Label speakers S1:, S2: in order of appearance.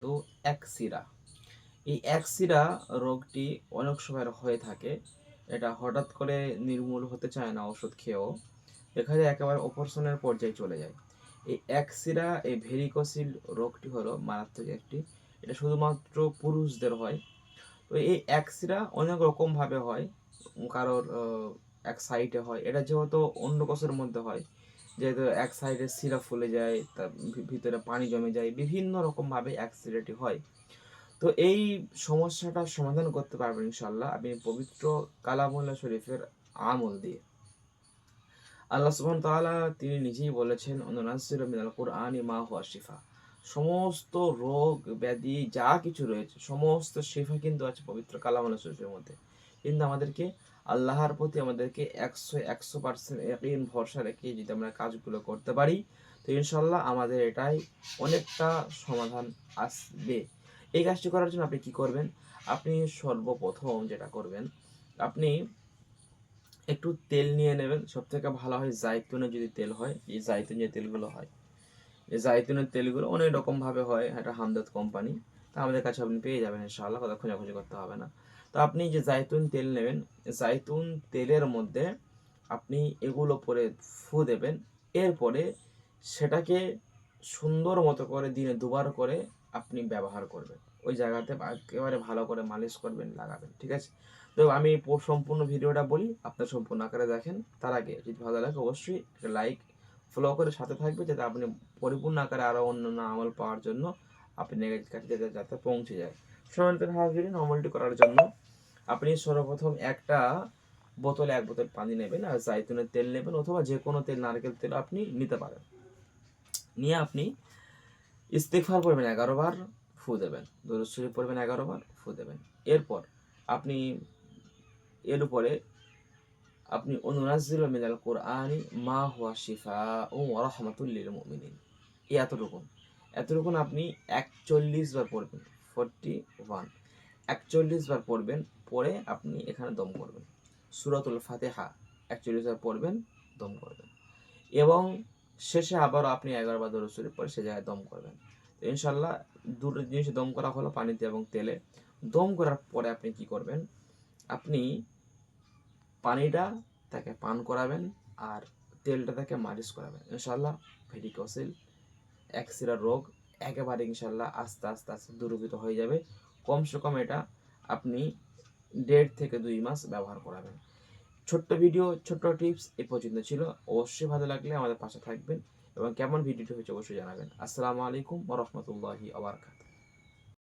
S1: তো একসিরা, এই একসিরা রোগটি অনেক সময় হয়ে থাকে। এটা হঠাৎ করে নির্মূল হতে চায় না ওষুধ খেয়েও, দেখা যায় একেবারে অপারেশনের পর্যায়ে চলে যায়। এই একসিরা, এই ভেরিকোসিল রোগটি হলো মারাত্মক একটি, এটা শুধুমাত্র পুরুষদের হয়। তো এই একসিরা অনেক রকমভাবে হয়। কারোর এক সাইডে হয়, এটা যেহেতু অন্ডকোষের মধ্যে হয়, যেহেতু এক সাইডে শিরা ফুলে যায়, তার ভিতরে পানি জমে যায়, বিভিন্ন রকমভাবে অ্যাক্সিডেন্টই হয়। তো এই সমস্যাটার সমাধান করতে পারবেন ইনশাল্লাহ আপনি পবিত্র কালামুল্লাহ শরীফের আমল দিয়ে। আল্লাহ সুবহানাহু তাআলা তিনি নিজেই বলেছেন, অনুনাজ্জিলু মিনাল কুরআনি মা হুয়া শিফা। সমস্ত রোগ ব্যাধি যা কিছু রয়েছে সমস্ত শিফা কিন্তু আছে পবিত্র কালামুল্লাহ শরীফের মধ্যে। কিন্তু আমাদেরকে আল্লাহর প্রতি আমাদেরকে 100% ইয়াকিন ভরসা রেখে যদি আমরা কাজগুলো করতে পারি, তো ইনশাল্লাহ আমাদের এটাই অনেকটা সমাধান আসবে। এই কাজটি করার জন্য আপনি কি করবেন? আপনি সর্বপ্রথম যেটা করবেন, আপনি একটু তেল নিয়ে নেবেন। সব থেকে ভালো হয় জাইতুনের যদি তেল হয়, এই জাইতুন যে তেলগুলো হয়, এই জাইতুনের তেলগুলো অনেক রকমভাবে হয়, এটা হামদর্দ কোম্পানি। তা আমাদের কাছে আপনি পেয়ে যাবেন ইনশাআল্লাহ, কথা খোঁজাখুঁজি করতে হবে না। তো আপনি যে জাইতুন তেল নেবেন, জাইতুন তেলের মধ্যে আপনি এগুলো পরে ফু দেবেন। এরপরে সেটাকে সুন্দর মতো করে দিনে দুবার করে আপনি ব্যবহার করবেন। ওই জায়গাতে একেবারে ভালো করে মালিশ করবেন, লাগাবেন, ঠিক আছে? তো আমি সম্পূর্ণ ভিডিওটা বলি, আপনার সম্পূর্ণ আকারে দেখেন। তার আগে যদি ভালো লাগে অবশ্যই একটা লাইক ফলো করে সাথে থাকবে, যাতে আপনি পরিপূর্ণ আকারে আরও অন্যান্য আমল পাওয়ার জন্য আপনি কাছে যাতে পৌঁছে যায়। সম্মানিত হাজিরিন, আমলটি করার জন্য আপনি সর্বপ্রথম একটা বোতলে 1 বোতল পানি নেবেন, আর জাইতুনের তেল নেবেন, অথবা যে কোনো তেল, নারকেল তেল আপনি নিতে পারেন। নিয়ে আপনি ইস্তিগফার পড়বেন 11 বার, ফু দেবেন। দরুদ শরীফ পড়বেন 11 বার, ফু দেবেন। এরপর আপনি এর উপরে আপনি অনুনাজ্জিলু মিনাল কুরআনি মা হুয়া শিফাউন ওয়া রাহমাতুল লিল মুমিনিন, এতটুকুন আপনি 41 বার পড়বেন। 41, 41 বার পড়বেন। পরে আপনি এখানে দম করবেন। সূরাতুল ফাতিহা 41 বার পড়বেন, দম করবেন। এবং শেষে আবারও আপনি 11 বার দরুদ শরীফ পড়ে সে জায়গায় দম করবেন। তো ইনশাল্লাহ দুটো জিনিস দম করা হলো, পানিতে এবং তেলে। দম করার পরে আপনি কি করবেন? আপনি পানিটা তাকে পান করাবেন, আর তেলটা তাকে মালিশ করাবেন। ইনশাল্লাহ ভেরিকোসিল একসিরা রোগ একেবারে ইনশাল্লাহ আস্তে আস্তে আস্তে দূরীভূত হয়ে যাবে। কমসে কম এটা আপনি 1.5 থেকে 2 মাস ব্যবহার করাবেন। ছোট্ট ভিডিও, ছোট্ট টিপস এ পর্যন্ত ছিল। অবশ্যই ভালো লাগলে আমাদের পাশে থাকবেন, এবং কেমন ভিডিওটি হয়েছে অবশ্যই জানাবেন। আসসালামু আলাইকুম ওয়া রাহমাতুল্লাহি ওয়া বারাকাতুহু।